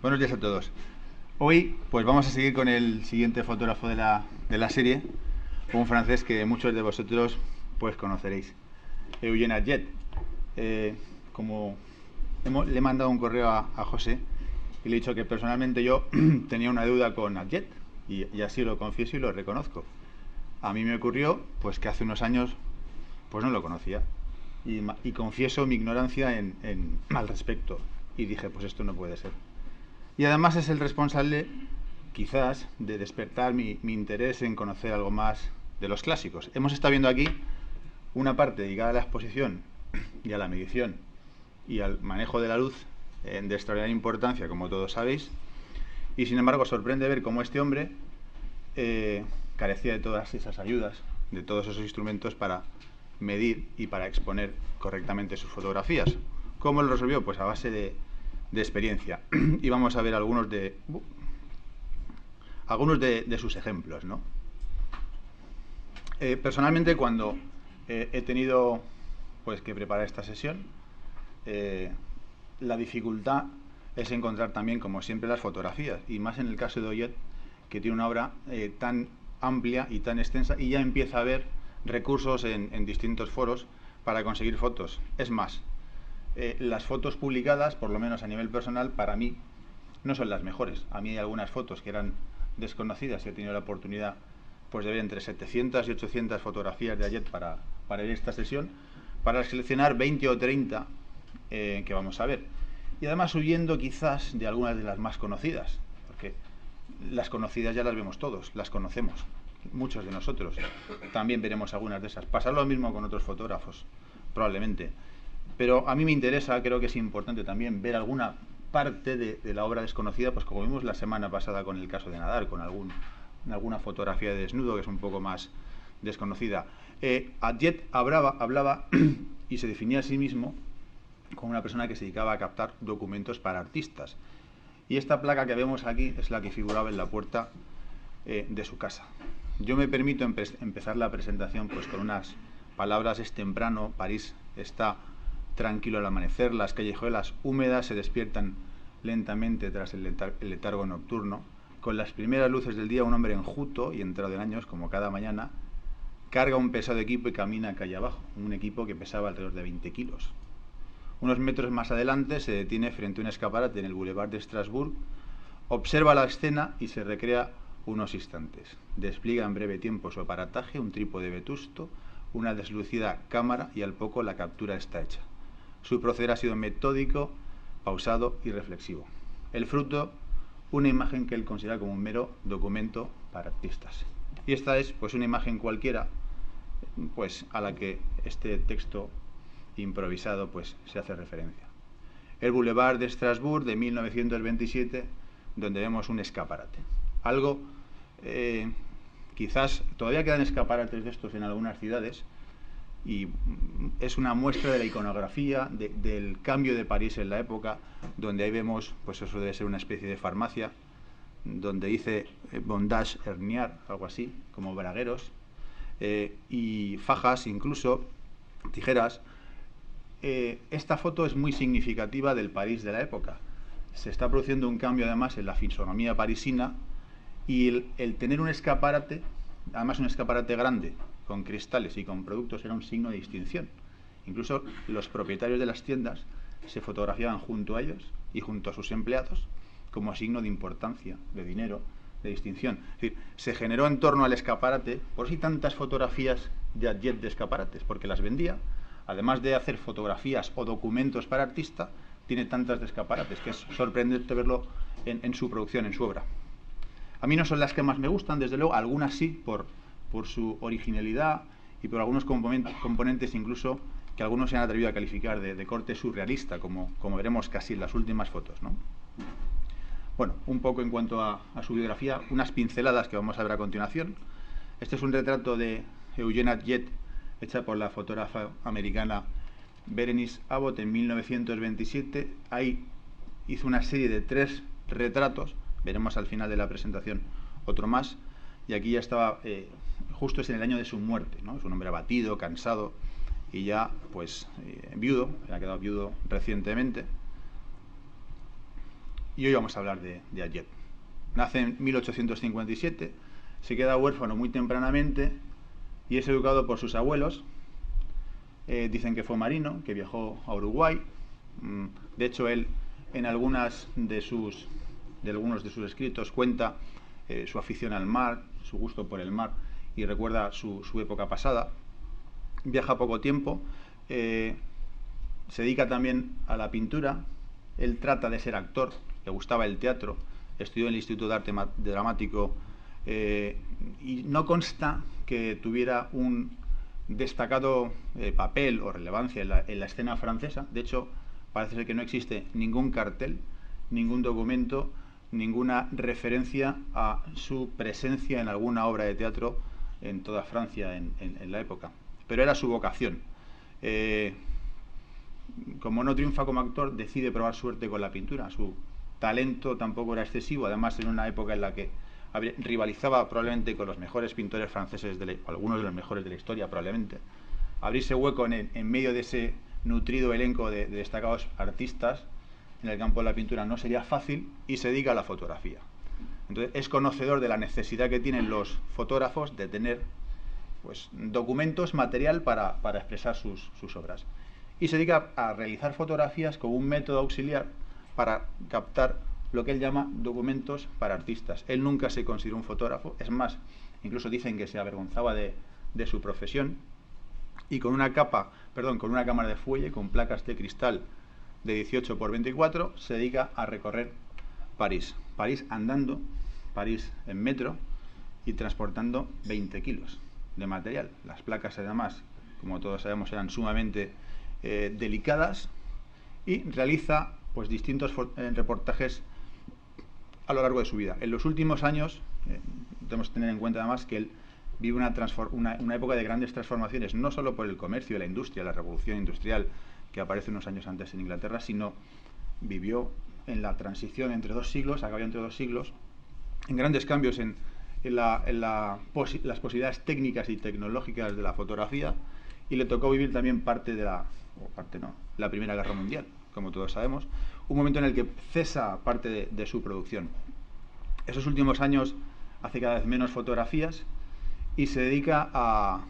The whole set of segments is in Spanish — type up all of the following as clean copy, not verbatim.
Buenos días a todos. Hoy pues vamos a seguir con el siguiente fotógrafo de la serie, un francés que muchos de vosotros pues conoceréis, Eugène Atget. Como le he mandado un correo a José y le he dicho que personalmente yo tenía una deuda con Atget y así lo confieso y lo reconozco. A mí me ocurrió pues que hace unos años pues no lo conocía y confieso mi ignorancia al respecto y dije pues esto no puede ser. Y además es el responsable, quizás, de despertar mi interés en conocer algo más de los clásicos. Hemos estado viendo aquí una parte dedicada a la exposición y a la medición y al manejo de la luz de extraordinaria importancia, como todos sabéis, y sin embargo sorprende ver cómo este hombre carecía de todas esas ayudas, de todos esos instrumentos para medir y para exponer correctamente sus fotografías. ¿Cómo lo resolvió? Pues a base de experiencia. Y vamos a ver algunos de sus ejemplos, ¿no? Personalmente, cuando he tenido pues que preparar esta sesión, la dificultad es encontrar también, como siempre, las fotografías, y más en el caso de Atget, que tiene una obra tan amplia y tan extensa, y ya empieza a haber recursos en distintos foros para conseguir fotos. Es más, las fotos publicadas, por lo menos a nivel personal, para mí no son las mejores. A mí hay algunas fotos que eran desconocidas y he tenido la oportunidad pues de ver entre 700 y 800 fotografías de Atget para ir a esta sesión, para seleccionar 20 o 30 que vamos a ver. Y además huyendo quizás de algunas de las más conocidas, porque las conocidas ya las vemos todos, las conocemos, muchos de nosotros. También veremos algunas de esas. Pasará lo mismo con otros fotógrafos, probablemente. Pero a mí me interesa, creo que es importante también ver alguna parte de la obra desconocida, pues como vimos la semana pasada con el caso de Nadar, con alguna fotografía de desnudo que es un poco más desconocida. Atget hablaba y se definía a sí mismo como una persona que se dedicaba a captar documentos para artistas. Y esta placa que vemos aquí es la que figuraba en la puerta de su casa. Yo me permito empezar la presentación pues con unas palabras: es temprano, París está tranquilo al amanecer, las callejuelas húmedas se despiertan lentamente tras el letargo nocturno. Con las primeras luces del día, un hombre enjuto y entrado en años, como cada mañana, carga un pesado equipo y camina calle abajo, un equipo que pesaba alrededor de 20 kilos. Unos metros más adelante se detiene frente a un escaparate en el Boulevard de Estrasburgo, observa la escena y se recrea unos instantes. Despliega en breve tiempo su aparataje, un trípode vetusto, una deslucida cámara y al poco la captura está hecha. Su proceder ha sido metódico, pausado y reflexivo. El fruto, una imagen que él considera como un mero documento para artistas. Y esta es pues una imagen cualquiera pues a la que este texto improvisado pues se hace referencia. El Boulevard de Estrasburgo de 1927, donde vemos un escaparate. Algo, quizás todavía quedan escaparates de estos en algunas ciudades, y es una muestra de la iconografía, del cambio de París en la época, donde ahí vemos, pues eso debe ser una especie de farmacia, donde dice bondage herniar, algo así, como bragueros, y fajas, incluso tijeras. Esta foto es muy significativa del París de la época. Se está produciendo un cambio además en la fisonomía parisina, y el tener un escaparate, además un escaparate grande, con cristales y con productos, era un signo de distinción. Incluso los propietarios de las tiendas se fotografiaban junto a ellos y junto a sus empleados como signo de importancia, de dinero, de distinción. Es decir, se generó en torno al escaparate, por eso hay tantas fotografías de Atget de escaparates, porque las vendía. Además de hacer fotografías o documentos para artista, tiene tantas de escaparates que es sorprendente verlo en su producción, en su obra. A mí no son las que más me gustan, desde luego, algunas sí, por su originalidad y por algunos componentes incluso que algunos se han atrevido a calificar de corte surrealista, como veremos casi en las últimas fotos, ¿no? Bueno, un poco en cuanto a su biografía, unas pinceladas que vamos a ver a continuación. Este es un retrato de Eugène Atget, hecha por la fotógrafa americana Berenice Abbott en 1927. Ahí hizo una serie de 3 retratos, veremos al final de la presentación otro más, y aquí ya estaba, justo es en el año de su muerte, ¿no? Es un hombre abatido, cansado y ya pues viudo, ha quedado viudo recientemente. y hoy vamos a hablar de Adjet. Nace en 1857, se queda huérfano muy tempranamente y es educado por sus abuelos. Dicen que fue marino, que viajó a Uruguay. De hecho, él en algunos de sus escritos cuenta su afición al mar, su gusto por el mar, y recuerda su época pasada. Viaja poco tiempo, se dedica también a la pintura. Él trata de ser actor, le gustaba el teatro, estudió en el Instituto de Arte Dramático, y no consta que tuviera un destacado papel o relevancia en la escena francesa. De hecho, parece ser que no existe ningún cartel, ningún documento, ninguna referencia a su presencia en alguna obra de teatro en toda Francia en la época. Pero era su vocación. Como no triunfa como actor, decide probar suerte con la pintura. Su talento tampoco era excesivo, además en una época en la que rivalizaba probablemente con los mejores pintores franceses, o algunos de los mejores de la historia probablemente. Abrirse hueco en medio de ese nutrido elenco de destacados artistas en el campo de la pintura no sería fácil, y se dedica a la fotografía. Entonces es conocedor de la necesidad que tienen los fotógrafos de tener pues documentos, material para expresar sus obras. Y se dedica a realizar fotografías como un método auxiliar para captar lo que él llama documentos para artistas. Él nunca se consideró un fotógrafo, es más, incluso dicen que se avergonzaba de su profesión, y con una cámara de fuelle, con placas de cristal de 18 por 24, se dedica a recorrer París. París andando, París en metro, y transportando 20 kilos de material. Las placas, además, como todos sabemos, eran sumamente delicadas, y realiza pues distintos reportajes a lo largo de su vida. En los últimos años, debemos tener en cuenta además que él vive una época de grandes transformaciones, no solo por el comercio y la industria, la revolución industrial que aparece unos años antes en Inglaterra, sino vivió en la transición entre dos siglos, acabó entre dos siglos, en grandes cambios en las posibilidades técnicas y tecnológicas de la fotografía, y le tocó vivir también la Primera Guerra Mundial, como todos sabemos, un momento en el que cesa parte de su producción. Esos últimos años hace cada vez menos fotografías y se dedica a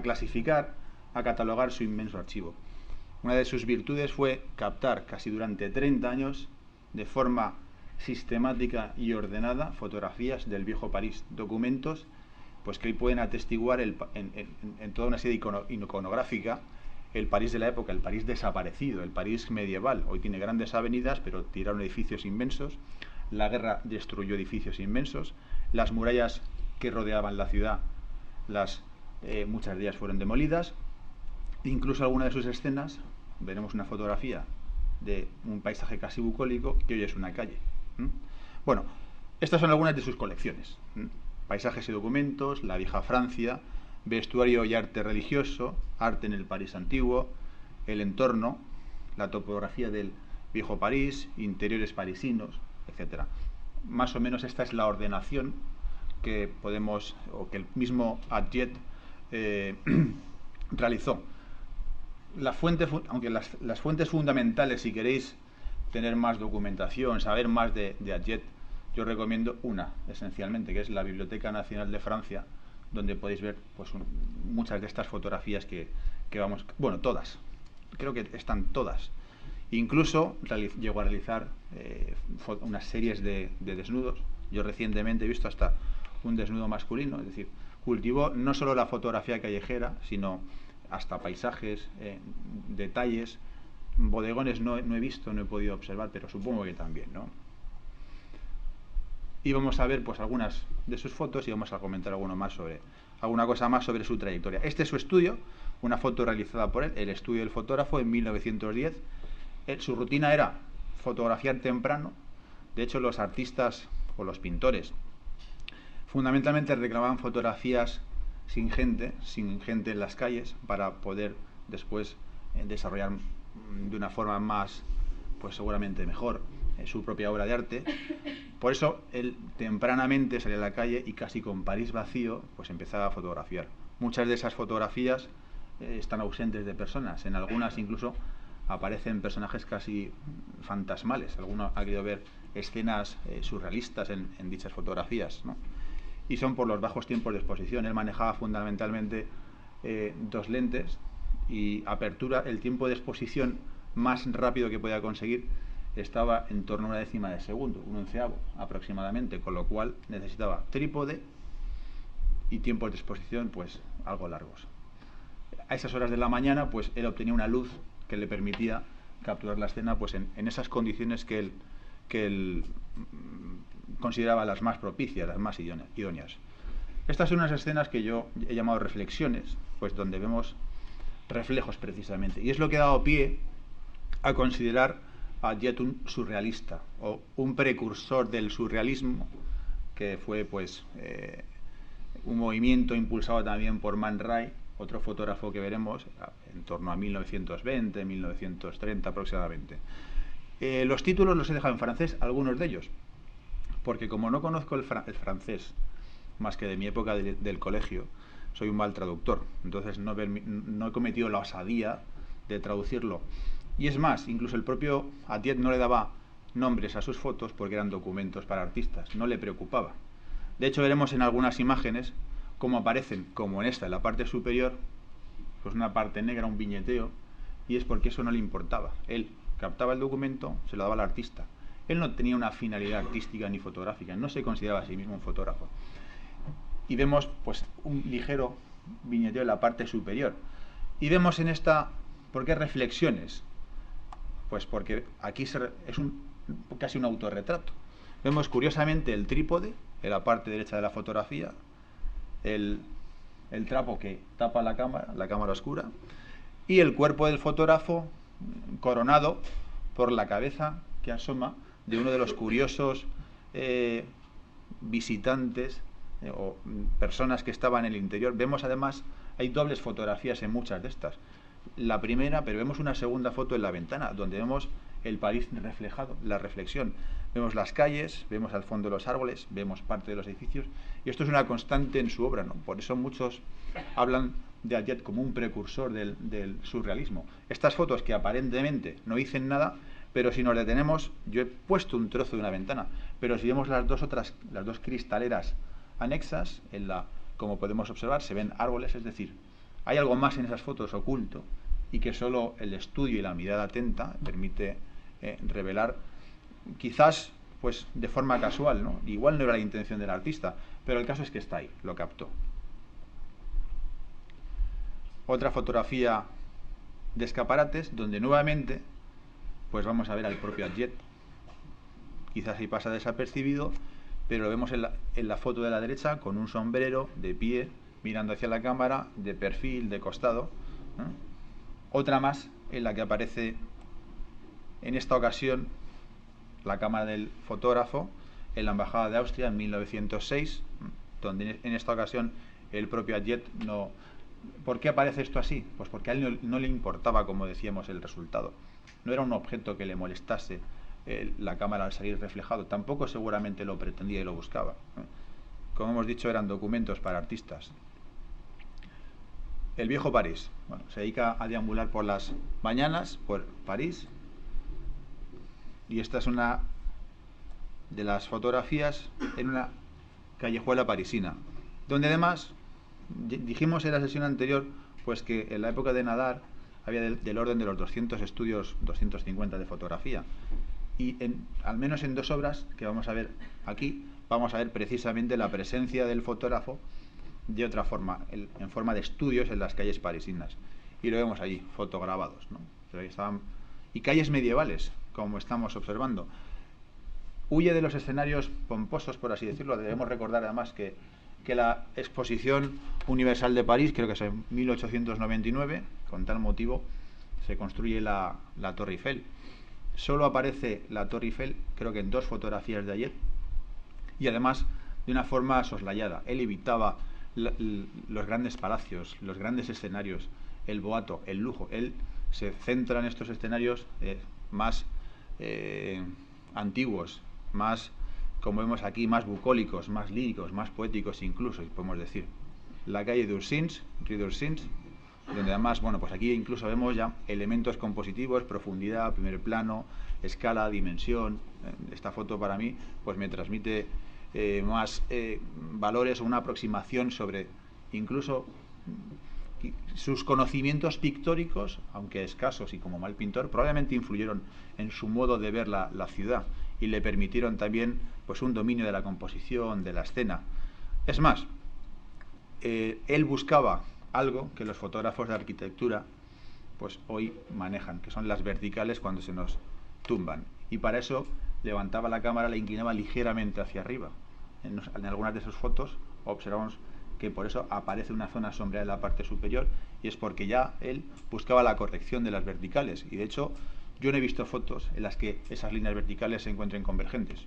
clasificar, a catalogar su inmenso archivo. Una de sus virtudes fue captar casi durante 30 años de forma sistemática y ordenada fotografías del viejo París, documentos pues que hoy pueden atestiguar en toda una serie iconográfica el París de la época, el París desaparecido, el París medieval. Hoy tiene grandes avenidas, pero tiraron edificios inmensos. La guerra destruyó edificios inmensos. Las murallas que rodeaban la ciudad, muchas de ellas fueron demolidas. Incluso alguna de sus escenas, veremos una fotografía de un paisaje casi bucólico que hoy es una calle. Bueno, estas son algunas de sus colecciones. Paisajes y documentos, la vieja Francia, vestuario y arte religioso, arte en el París antiguo, el entorno, la topografía del viejo París, interiores parisinos, etc. Más o menos esta es la ordenación que el mismo Adjet realizó. Aunque las fuentes fundamentales, si queréis tener más documentación, saber más de Adjet, yo recomiendo una, esencialmente, que es la Biblioteca Nacional de Francia, donde podéis ver muchas de estas fotografías todas, creo que están todas. Incluso llegó a realizar unas series de desnudos. Yo recientemente he visto hasta un desnudo masculino, es decir, cultivó no solo la fotografía callejera, sino hasta paisajes, detalles, bodegones no he visto, no he podido observar, pero supongo que también, ¿no? Y vamos a ver algunas de sus fotos y vamos a comentar alguna cosa más sobre su trayectoria. Este es su estudio, una foto realizada por él, el estudio del fotógrafo, en 1910. Su rutina era fotografiar temprano. De hecho, los artistas o los pintores fundamentalmente reclamaban fotografías sin gente en las calles, para poder después desarrollar de una forma más, seguramente mejor, su propia obra de arte. Por eso él tempranamente salía a la calle y casi con París vacío empezaba a fotografiar. Muchas de esas fotografías están ausentes de personas, en algunas incluso aparecen personajes casi fantasmales. Alguno ha querido ver escenas surrealistas en dichas fotografías, ¿no? Y son por los bajos tiempos de exposición. Él manejaba fundamentalmente dos lentes y apertura, el tiempo de exposición más rápido que podía conseguir estaba en torno a una décima de segundo, un onceavo aproximadamente, con lo cual necesitaba trípode y tiempos de exposición pues algo largos. A esas horas de la mañana pues él obtenía una luz que le permitía capturar la escena pues en esas condiciones que él consideraba las más propicias, las más idóneas. Estas son unas escenas que yo he llamado reflexiones, pues donde vemos reflejos precisamente, y es lo que ha dado pie a considerar a Jet un surrealista o un precursor del surrealismo, que fue pues un movimiento impulsado también por Man Ray, otro fotógrafo que veremos en torno a 1920, 1930 aproximadamente. Los títulos los he dejado en francés, algunos de ellos, porque como no conozco el francés más que de mi época del colegio, soy un mal traductor, entonces no he cometido la osadía de traducirlo. Y es más, incluso el propio Atiet no le daba nombres a sus fotos porque eran documentos para artistas, no le preocupaba. De hecho, veremos en algunas imágenes cómo aparecen, como en esta, en la parte superior, pues una parte negra, un viñeteo, y es porque eso no le importaba. Él captaba el documento, se lo daba al artista. Él no tenía una finalidad artística ni fotográfica, no se consideraba a sí mismo un fotógrafo. Y vemos pues un ligero viñeteo en la parte superior. Y vemos en esta, ¿por qué reflexiones? Pues porque aquí es casi un autorretrato. Vemos curiosamente el trípode en la parte derecha de la fotografía, el trapo que tapa la cámara oscura, y el cuerpo del fotógrafo coronado por la cabeza que asoma de uno de los curiosos visitantes o personas que estaban en el interior. Vemos además, hay dobles fotografías en muchas de estas. La primera, pero vemos una segunda foto en la ventana, donde vemos el París reflejado, la reflexión. Vemos las calles, vemos al fondo los árboles, vemos parte de los edificios, y esto es una constante en su obra, ¿no? Por eso muchos hablan de Atiet como un precursor del surrealismo. Estas fotos que aparentemente no dicen nada, pero si nos detenemos, yo he puesto un trozo de una ventana, pero si vemos las dos cristaleras anexas, como podemos observar, se ven árboles, es decir, hay algo más en esas fotos oculto y que solo el estudio y la mirada atenta permite revelar, quizás pues de forma casual, ¿no? Igual no era la intención del artista, pero el caso es que está ahí, lo captó. Otra fotografía de escaparates donde nuevamente pues vamos a ver al propio Atiet. Quizás ahí pasa desapercibido, pero lo vemos en la foto de la derecha con un sombrero, de pie, mirando hacia la cámara, de perfil, de costado, ¿no? Otra más en la que aparece en esta ocasión la cámara del fotógrafo en la Embajada de Austria en 1906, donde en esta ocasión el propio Atiet no... ¿Por qué aparece esto así? Pues porque a él no le importaba, como decíamos, el resultado. No era un objeto que le molestase la cámara al salir reflejado. Tampoco seguramente lo pretendía y lo buscaba. Como hemos dicho, eran documentos para artistas. El viejo París. Bueno, se dedica a deambular por las mañanas, por París. Y esta es una de las fotografías en una callejuela parisina, donde además dijimos en la sesión anterior pues que en la época de Nadar había del orden de los 200 estudios, 250 de fotografía, y al menos en dos obras que vamos a ver aquí, vamos a ver precisamente la presencia del fotógrafo de otra forma, en forma de estudios en las calles parisinas, y lo vemos allí, fotograbados, ¿no? Y calles medievales, como estamos observando. Huye de los escenarios pomposos, por así decirlo. Debemos recordar además que la Exposición Universal de París, creo que es en 1899, con tal motivo se construye la Torre Eiffel. Solo aparece la Torre Eiffel, creo que en dos fotografías de ayer, y además de una forma soslayada. Él evitaba los grandes palacios, los grandes escenarios, el boato, el lujo. Él se centra en estos escenarios más antiguos, más, como vemos aquí, más bucólicos, más líricos, más poéticos incluso, podemos decir. La calle d'Ursins, Rue d'Ursins, donde además, bueno, pues aquí incluso vemos ya elementos compositivos, profundidad, primer plano, escala, dimensión. Esta foto para mí pues me transmite más valores o una aproximación sobre incluso sus conocimientos pictóricos, aunque escasos y como mal pintor, probablemente influyeron en su modo de ver la ciudad y le permitieron también pues un dominio de la composición, de la escena. Es más, él buscaba algo que los fotógrafos de arquitectura pues hoy manejan, que son las verticales cuando se nos tumban. Y para eso levantaba la cámara, la inclinaba ligeramente hacia arriba. En algunas de sus fotos observamos que por eso aparece una zona sombreada en la parte superior, y es porque ya él buscaba la corrección de las verticales. Y de hecho, yo no he visto fotos en las que esas líneas verticales se encuentren convergentes.